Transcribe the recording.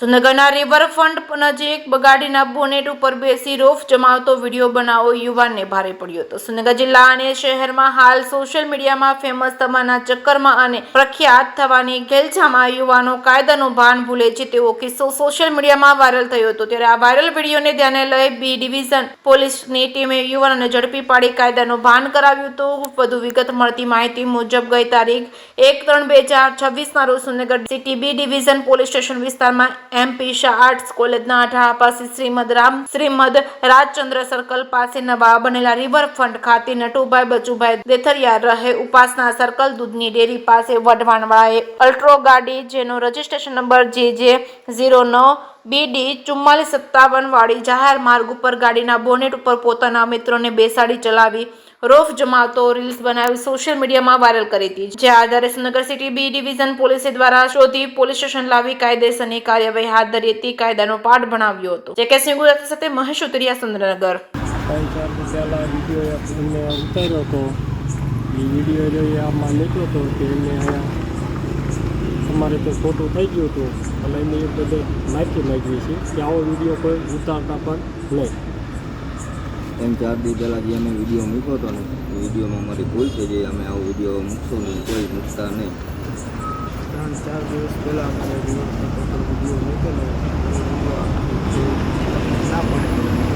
સુરનગરના riverfront નજીક ગાડીના bonnet ઉપર બેસી રોફ જમાવતો વિડીયો બનાવો યુવાનને ભારે પડ્યો હતો। સુરનગર જિલ્લા અને શહેરમાં હાલ સોશિયલ મીડિયામાં ફેમસ થવાના ચક્કરમાં અને પ્રખ્યાત થવાની ઘેલછામાં યુવાનો કાયદાનું ભાન ભૂલે છે તેવો કિસ્સો સોશિયલ મીડિયામાં વાયરલ થયો હતો। ત્યારે આ વાયરલ વિડીયોને ધ્યાને લઈ બી ડિવિઝન પોલીસની ટીમે યુવાનોને ઝડપી પાડી કાયદાનું ભાન કરાવ્યું હતું। વધુ વિગત મળતી માહિતી મુજબ ગઈ તારીખ 1/3/2026 રોજ Surnagar city B division police station વિસ્તારમાં MP શાહ આર્ટ્સ કોલેજના અઢાળા પાસે શ્રીમદ રાજચંદ્ર સર્કલ પાસે નવા બનેલા રિવરફ્રન્ટ ખાતે નટુભાઈ બચુભાઈ દેથરિયા રહે ઉપાસના સર્કલ દૂધની ડેરી પાસે વઢવાણવાળાએ અલ્ટ્રો ગાડી જેનો રજીસ્ટ્રેશન નંબર JJ09 BD 4457 વાળી જાહેર માર્ગ ઉપર ગાડીના બોનેટ ઉપર પોતાના મિત્રોને બેસાડી ચલાવી રોફ જમાવતો રીલ્સ બનાવી સોશિયલ મીડિયામાં વાયરલ કરી હતી। જે આધારે Surnagar city B division police દ્વારા શોધી પોલીસ સ્ટેશન લાવી કાયદેસરની કાર્યવાહી હાથ ધરી હતી। કાયદાનો પાઠ ભણાવ્યો હતો। જે કે સિંગુરાત સાથે મહેશ ઉતરિયા સુરેન્દ્રનગર। ઉતાર્યો હતો એ વિડીયો આમાં નીકળ્યો હતો કે એને અમારે તો ખોટું થઈ ગયું હતું અને એને એ બધે માહિતી માંગવી છે કે આવો વિડીયો કોઈ ઉતારતા પણ નહીં। એમ 4 દી પહેલાં જે અમે વિડીયો મૂક્યો હતો ને એ વિડીયોમાં અમારી ભૂલ છે જે અમે આવો વિડીયો મૂકશું નહીં, કોઈ મૂકતા નહીં। 3-4 દિવસ પહેલાં અમે વિડીયો મૂકેલો ના પડે